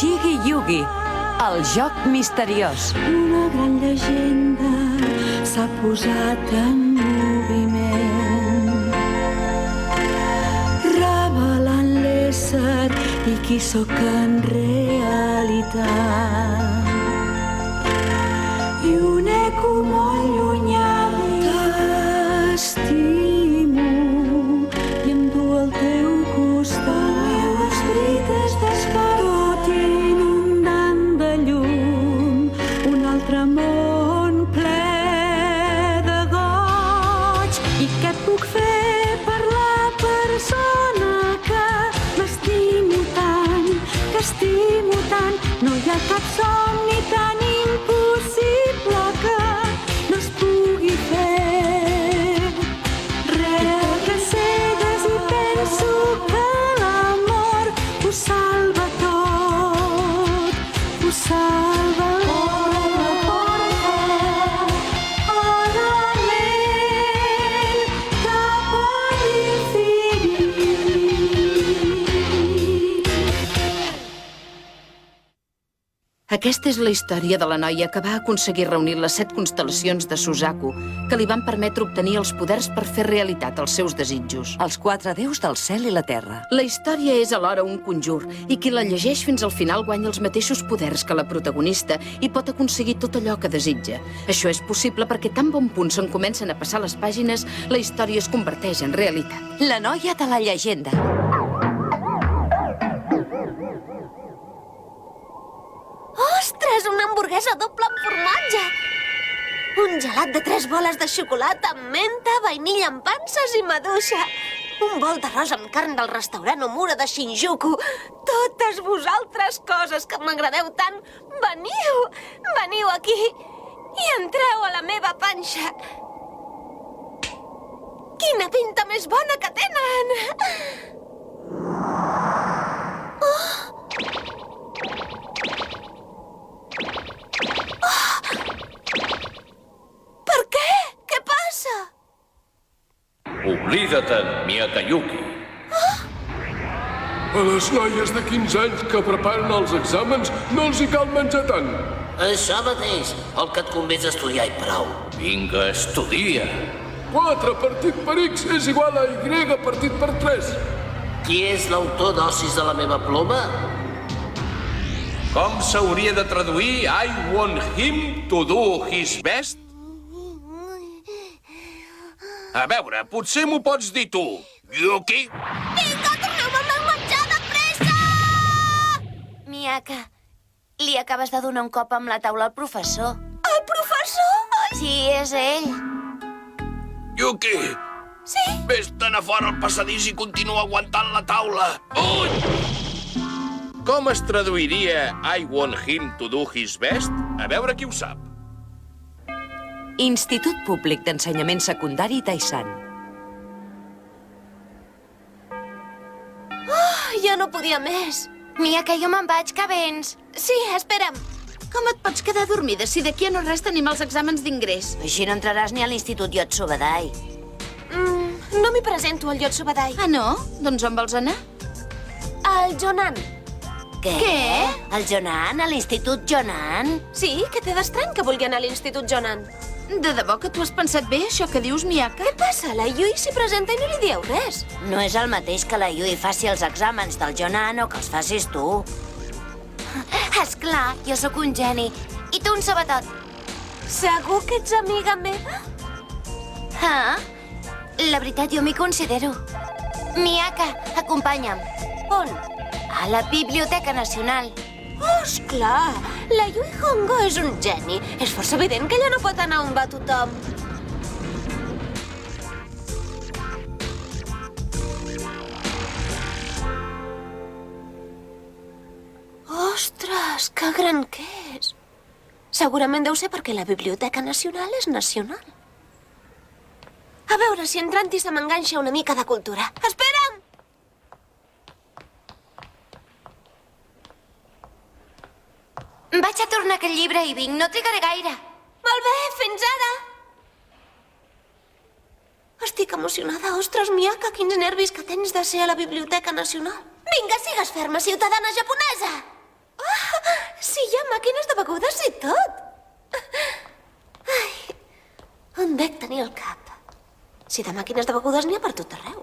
Shigi Yugi, el joc misteriós. Una gran llegenda s'ha posat en moviment, revelant l'ésser i qui sóc en realitat. I un eco molt llunyà t'estimo i em du al teu costat. Les brites despertot inundant de llum un altre món ple de goig. I què puc fer per la persona que m'estimo tant, que estimo tant? No hi ha cap somni tan impossible que no es pugui fer. Res que cegues i penso que l'amor ho salva tot, ho salva. Obre la porta a la ment cap a l'infinit. Aquesta és la història de la noia que va aconseguir reunir les 7 constel·lacions de Suzaku que li van permetre obtenir els poders per fer realitat els seus desitjos. Els 4 déus del cel i la terra. La història és alhora un conjur i qui la llegeix fins al final guanya els mateixos poders que la protagonista i pot aconseguir tot allò que desitja. Això és possible perquè tan bon punt se'n comencen a passar les pàgines, la història es converteix en realitat. La noia de la llegenda. Ostres, una hamburguesa doble amb formatge! Un gelat de 3 boles de xocolata amb menta, vainilla amb panses i maduixa. Un bol d'arròs amb carn del restaurant Omura de Shinjuku. Totes vosaltres coses que m'agradeu tant, veniu, veniu aquí i entreu a la meva panxa. Quina pinta més bona que tenen! Per què? Què passa? Oblida-te'n, Miyakayuki. A les noies de 15 anys que preparen els exàmens no els hi cal menjar tant. Això mateix, el que et convé és estudiar i prou. Vinga, estudia. 4 partit per X és igual a Y partit per 3. Qui és l'autor d'Ossis de la meva ploma? Com s'hauria de traduir I want him to do his best? A veure, potser m'ho pots dir tu, Yuki? Vinga, torneu-me amb el menjar de pressa! Miyaka, li acabes de donar un cop amb la taula al professor. El professor? Sí, és ell. Yuki! Sí? Vés-te'n a fora al passadís i continua aguantant la taula. Ui! Com es traduiria I want him to do his best? A veure qui ho sap. Institut Públic d'Ensenyament Secundari Taisan. Ja no podia més. Miyaka, jo me'n vaig, que vens? Sí, espera'm. Com et pots quedar dormida si d'aquí a no res tenim els exàmens d'ingrés? Així no entraràs ni a l'Institut Yotsubadai. No m'hi presento al Yotsubadai. Ah, no? Doncs on vols anar? Al Jonan. Què? Al Jonan, a l'Institut Jonan. Sí, què té d'estrany que vulgui anar a l'Institut Jonan? De debò que tu has pensat bé, això que dius, Miyaka? Què passa? La Yui s'hi presenta i no li dieu res. No és el mateix que la Yui faci els exàmens del Jonan o que els facis tu. Esclar, jo sóc un geni. I tu un sabatot. Segur que ets amiga meva? Ah, la veritat, jo m'hi considero. Miyaka, acompanya'm. On? A la Biblioteca Nacional. Oh, esclar! La Yui Hongo és un geni. És força evident que ella no pot anar on va tothom. Ostres, que gran que és! Segurament deu ser perquè la Biblioteca Nacional és nacional. A veure si entrant-hi se m'enganxa una mica de cultura. Espera'm! Vaig a tornar aquell llibre i vinc, no trigaré gaire. Molt bé, fins ara. Estic emocionada. Ostres, Miyaka, quins nervis que tens de ser a la Biblioteca Nacional. Vinga, sigues ferma, ciutadana japonesa. Oh! begudes i tot. Ai, on dec tenir el cap? Si de màquines de begudes n'hi ha per tot arreu.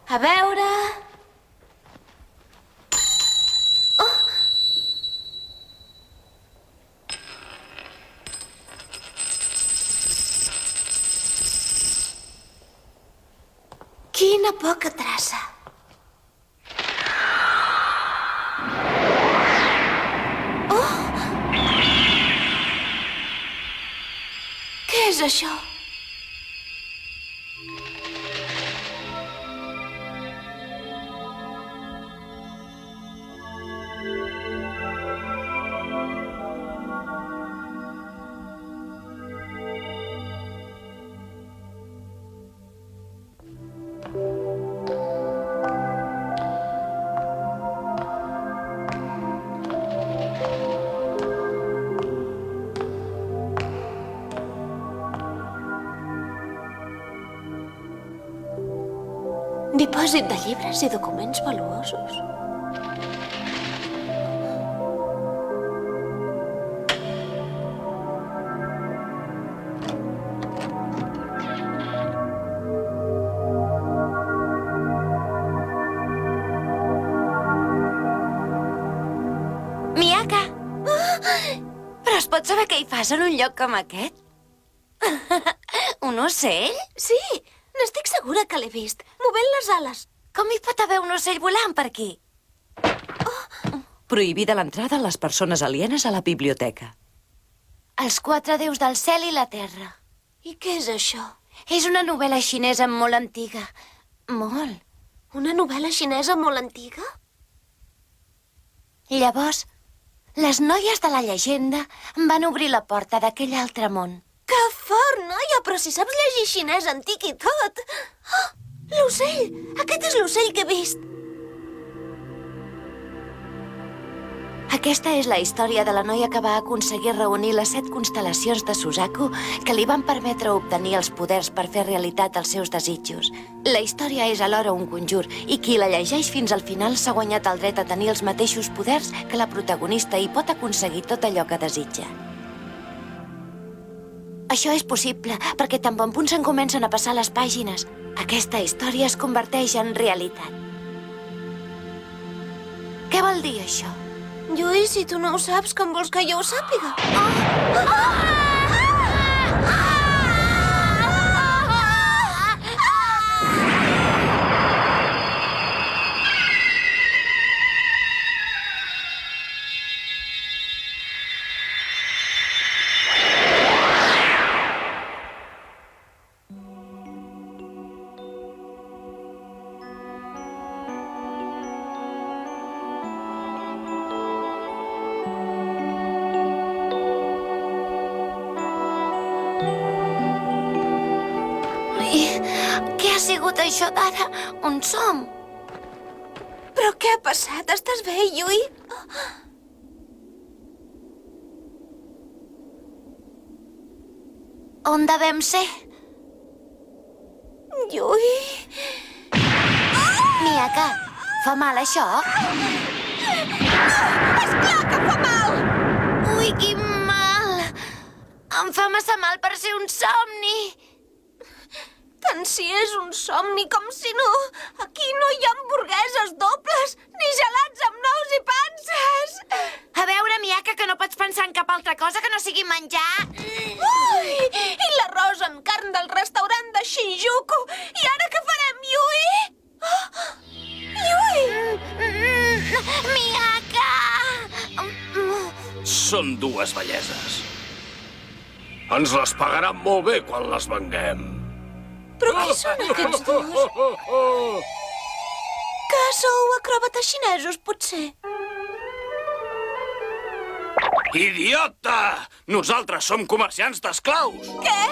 A veure... Quina poca traça. Què és això? Dipòsit de llibres i documents valuosos. Miaka! Però es pot saber què hi fas en un lloc com aquest? Un ocell? Sí, n'estic segura que l'he vist, movent les ales. Com hi pot haver un ocell volant per aquí? Prohibida l'entrada a les persones alienes a la biblioteca. Els 4 déus del cel i la terra. I què és això? És una novel·la xinesa molt antiga. Molt. Una novel·la xinesa molt antiga? Llavors, les noies de la llegenda van obrir la porta d'aquell altre món. Que fort, noia! Però si saps llegir xinès antic i tot! Oh, l'ocell! Aquest és l'ocell que he vist! Aquesta és la història de la noia que va aconseguir reunir les 7 constel·lacions de Suzaku que li van permetre obtenir els poders per fer realitat els seus desitjos. La història és alhora un conjur i qui la llegeix fins al final s'ha guanyat el dret a tenir els mateixos poders que la protagonista i pot aconseguir tot allò que desitja. Això és possible perquè tan bon punt se'n comencen a passar les pàgines. Aquesta història es converteix en realitat. Què vol dir això? Lluís, si tu no ho saps, com vols que jo ho sàpiga? Què ha sigut això d'ara? On som? Però què ha passat? Estàs bé, Yui? On devem ser? Yui... Miaka, fa mal això? Esclar que fa mal! Ui, quin mal! Em fa massa mal per ser un somni! Tant si és un somni com si no. Aquí no hi ha hamburgueses dobles, ni gelats amb nous i panses. A veure, Miaka, que no pots pensar en cap altra cosa que no sigui menjar. Ui! I l'arròs amb carn del restaurant de Shinjuku. I ara què farem, Yui? Oh! Yui! Miaka! Són dues belleses. Ens les pagaran molt bé quan les venguem. Però qui són aquests dos? Que sou acròbates xinesos, potser? Idiota! Nosaltres som comerciants d'esclaus. Què?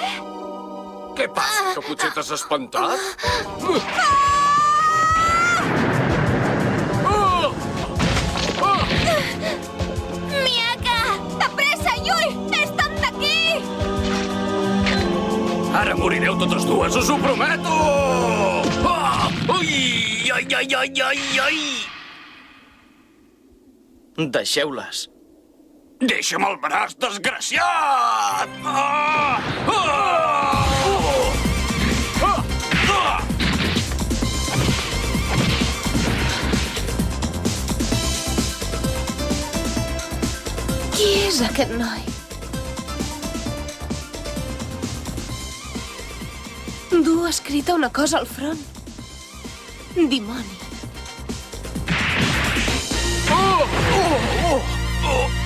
Què passa, que potser t'has espantat? Miaka! De pressa, Yui! Vés-te'n d'aquí! Ara morireu totes dues, us ho prometo! Ah! Ui! Ai, ai, ai, ai, ai! Deixeu-les. Deixa'm el braç, desgraciat! Ah! Ah! Ah! Ah! Qui és aquest noi? Du escrita una cosa al front. Dimoni.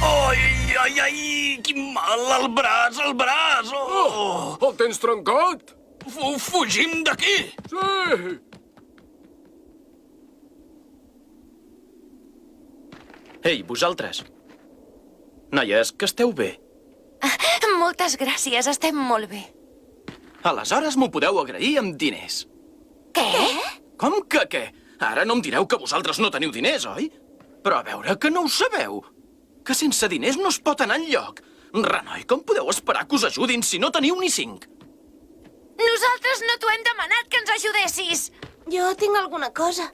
Ai, ai, ai, quin mal al braç, al braç! Oh! El tens trencat? Fugim d'aquí! Sí! Ei, vosaltres. Noies, que esteu bé. Moltes gràcies, estem molt bé. Aleshores m'ho podeu agrair amb diners. Què? Com que què? Ara no em direu que vosaltres no teniu diners, oi? Però a veure, que no ho sabeu. Que sense diners no es pot anar enlloc. Renoi, com podeu esperar que us ajudin si no teniu ni 5? Nosaltres no t'ho hem demanat que ens ajudessis. Jo tinc alguna cosa.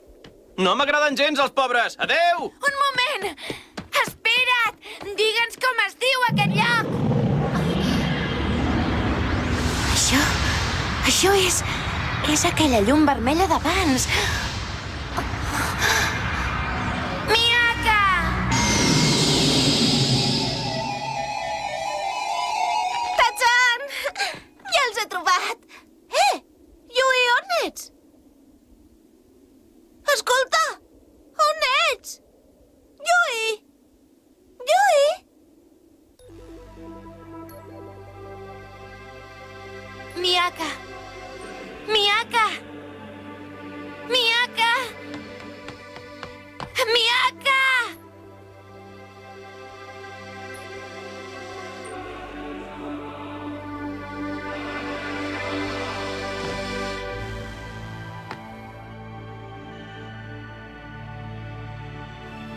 No m'agraden gens els pobres. Adeu! Un moment! Espera't! Digue'ns com es diu aquest lloc! Això és aquella llum vermella d'abans. Miaka! Tatsan! Ja els he trobat! Yui, on ets? Escolta! On ets? Yui! Yui! Miaka! Miaka! Miaka! Miaka!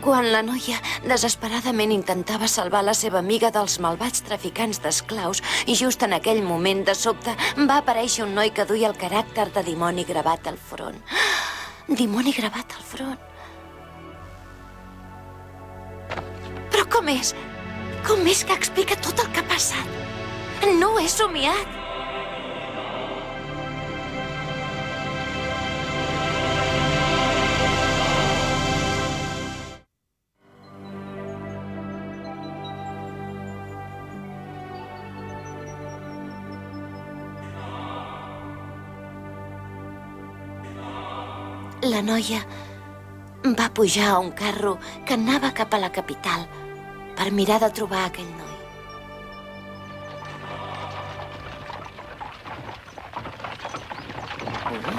Quan la noia desesperadament intentava salvar la seva amiga dels malvats traficants d'esclaus, i just en aquell moment, de sobte, va aparèixer un noi que duia el caràcter de dimoni gravat al front. Dimoni gravat al front. Però com és? Com és que explica tot el que ha passat? No ho he somiat. La noia va pujar a un carro que anava cap a la capital per mirar de trobar aquell noi.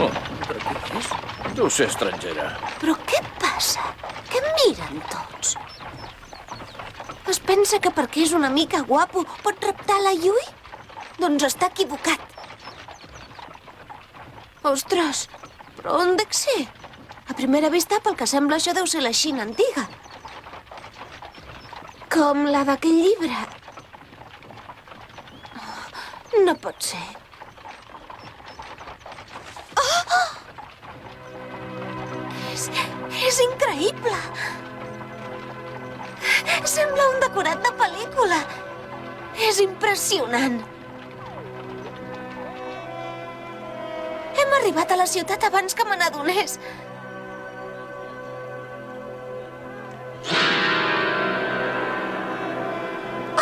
Oh, però què és? Deu ser estrangera. Però què passa? Què miren tots? Es pensa que perquè és una mica guapo pot raptar la Yui? Doncs està equivocat. Ostres, però on dec ser? A primera vista, pel que sembla, això deu ser la Xina antiga. Com la d'aquell llibre. Oh, no pot ser. Oh! És increïble! Sembla un decorat de pel·lícula. És impressionant. Hem arribat a la ciutat abans que me n'adonés.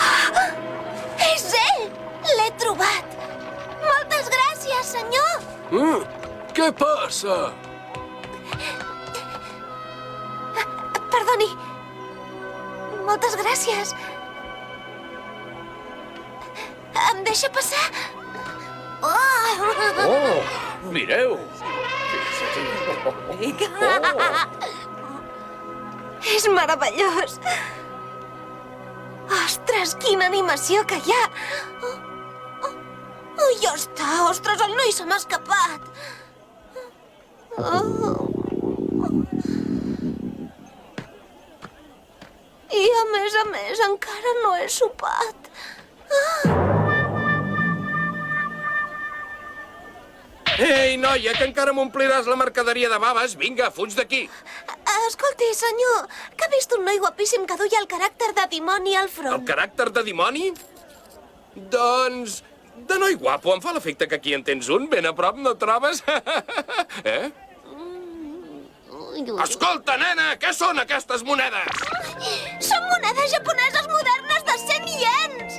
Oh, és ell! L'he trobat! Moltes gràcies, senyor! Què passa? Perdoni. Moltes gràcies. Em deixa passar? Oh, mireu! És meravellós. Ostres, quina animació que hi ha. Oh, ja està. Ostres, el noi se m'ha escapat. I a més, encara no he sopat. Ei, noia, que encara m'ompliràs la mercaderia de baves. Vinga, fuig d'aquí. Escolti, senyor, que ha vist un noi guapíssim que duia el caràcter de dimoni al El front. caràcter de dimoni? Doncs... de noi guapo, em fa l'efecte que aquí en tens un, ben a prop, no trobes? Eh? Escolta, nena, què són aquestes monedes? Són monedes japoneses modernes de 100 iens!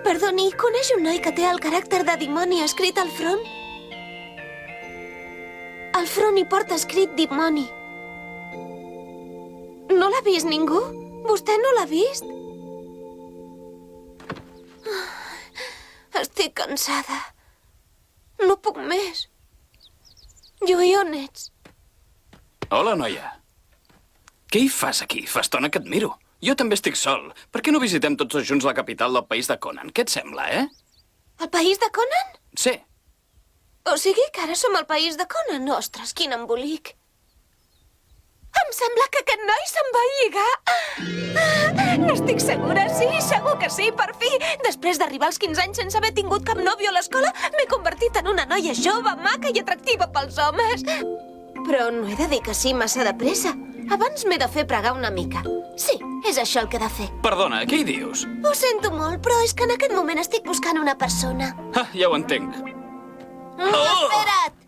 Perdoni, coneix un noi que té el caràcter de dimoni escrit al front? Al front hi porta escrit dimoni. No l'ha vist ningú? Vostè no l'ha vist? Estic cansada. No puc més. Lluís, on ets? Hola, noia. Què hi fas aquí? Fa estona que et miro. Jo també estic sol. Per què no visitem tots dos junts la capital del país de Conan? Què et sembla, eh? El país de Conan? Sí. O sigui que ara som al país de Conan? Ostres, quin embolic. Em sembla que aquest noi se'n va lligar. N'estic segura, sí, segur que sí, per fi. Després d'arribar als 15 anys sense haver tingut cap nòvio a l'escola, m'he convertit en una noia jove, maca i atractiva pels homes. Però no he de dir que sí massa de pressa. Abans m'he de fer pregar una mica. Sí, és això el que he de fer. Perdona, què hi dius? Ho sento molt, però és que en aquest moment estic buscant una persona. Ah, ja ho entenc. Espera't!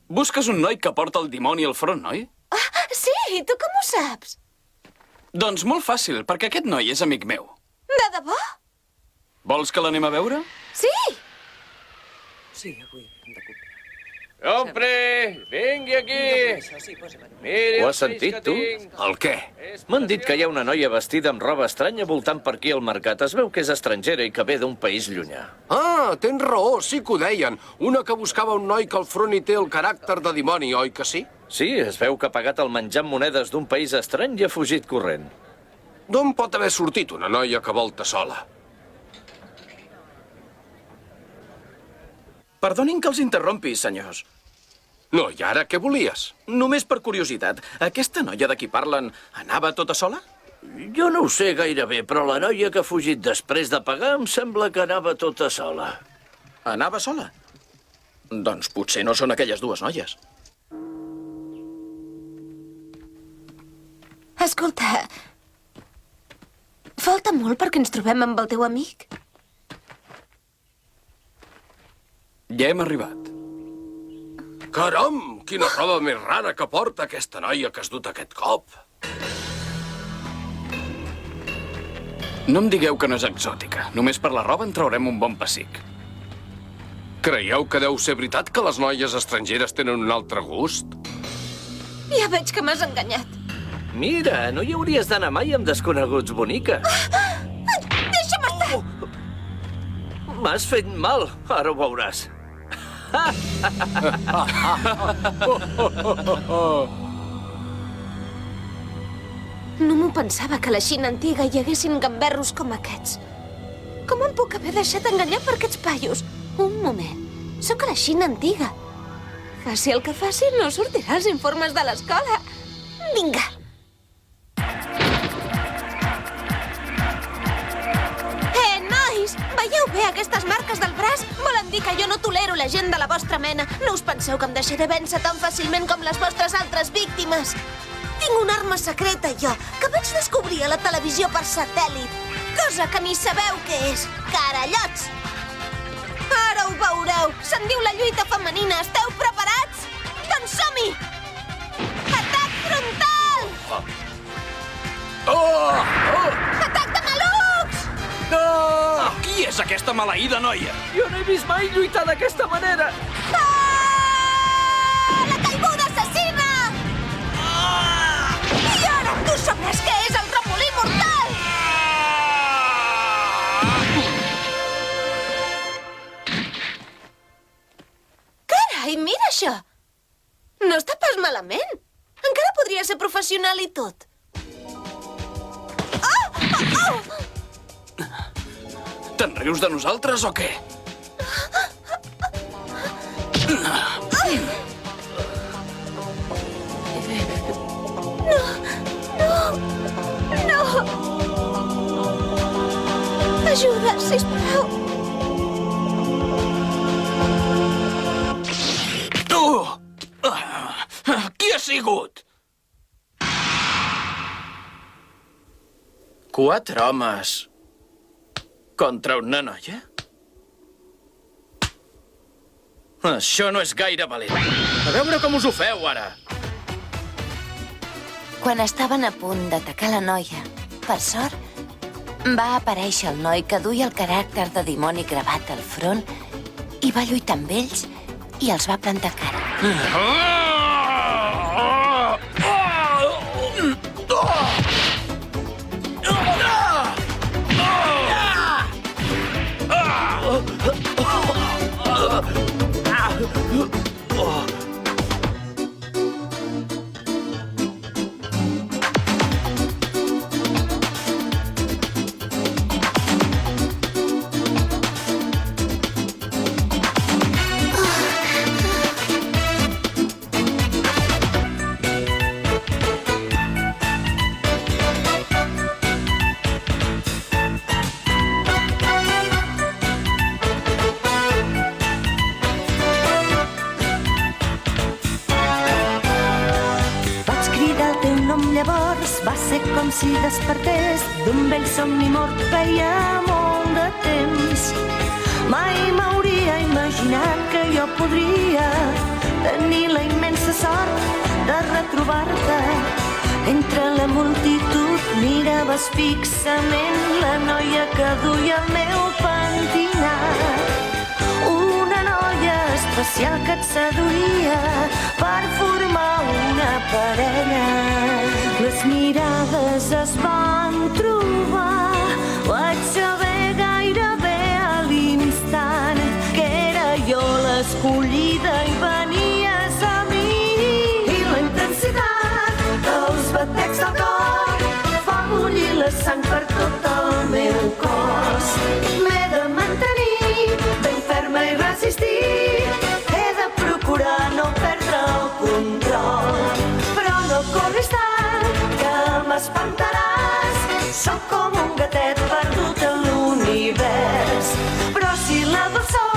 Busques un noi que porta el dimoni al front, oi? Ah, sí, tu com ho saps? Doncs molt fàcil, perquè aquest noi és amic meu. De debò? Vols que l'anem a veure? Sí! Compre! Vingui aquí! Miri Ho has sentit, tu? El què? M'han dit que hi ha una noia vestida amb roba estranya voltant per aquí al mercat. Es veu que és estrangera i que ve d'un país llunyà. Ah, tens raó, sí que ho deien. Una que buscava un noi que al front hi té el caràcter de dimoni, oi que sí? Sí, es veu que ha pagat el menjar amb monedes d'un país estrany i ha fugit corrent. D'on pot haver sortit una noia que volta sola? Perdonin que els interrompi, senyors. No, i ara què volies? Només per curiositat, aquesta noia de qui parlen anava tota sola? Jo no ho sé gaire bé, però la noia que ha fugit després de pagar em sembla que anava tota sola. Anava sola? Doncs potser no són aquelles dues noies. Escolta, falta molt perquè ens trobem amb el teu amic? Ja hem arribat. Caram, quina roba més rara que porta aquesta noia que has dut aquest cop. No em digueu que no és exòtica. Només per la roba en traurem un bon pessic. Creieu que deu ser veritat que les noies estrangeres tenen un altre gust? Ja veig que m'has enganyat. Mira, no hi hauries d'anar mai amb desconeguts, bonica. Deixa'm estar! M'has fet mal, ara ho veuràs. No m'ho pensava que a la Xina antiga hi haguessin gamberros com aquests. Com em puc haver deixat enganyar per aquests paios? Un moment. Sóc a la Xina antiga. Faci el que faci, no sortirà als informes de l'escola. Vinga. Nois! Veieu bé aquestes marques del braç? Volen dir que jo no tolero la gent de la vostra mena. No us penseu que em deixaré vèncer tan fàcilment com les vostres altres víctimes. Tinc una arma secreta, jo, que vaig descobrir a la televisió per satèl·lit. Cosa que ni sabeu què és. Carallots! Ara ho veureu. Se'n diu la lluita femenina. Esteu preparats? Doncs som-hi! Atac frontal! Atac de malucs! Qui és aquesta maleïda noia? Jo no he vist mai lluitar d'aquesta manera. La caiguda assassina! I ara tu sabràs què és el remolí mortal! Carai, mira això! No està pas malament. Encara podria ser professional i tot. Te'n rius de nosaltres o què? No! Ajuda, sisplau. 4 homes contra una noia? Això no és gaire valent. A veure com us ho feu, ara. Quan estaven a punt d'atacar la noia, per sort, va aparèixer el noi que duia el caràcter de dimoni gravat al front i va lluitar amb ells i els va plantar cara. Llavors va ser com si despertés d'un vell somni mort feia molt de temps. Mai m'hauria imaginat que jo podria tenir la immensa sort de retrobar-te. Entre la multitud miraves fixament la noia que duia el meu pentinat. Una noia especial que et seduïa per formar una parella. Les mirades es van trobar, vaig saber gairebé a l'instant que era jo l'escollida i venies a mi. I la intensitat dels batecs del cor fa bullir la sang per tot el meu cos. M'he de mantenir ben ferma i resistir, he de procurar no perdre el control. Però no corris tant, que m'espantaràs. Soc com un gatet perdut en l'univers, però si la dolçor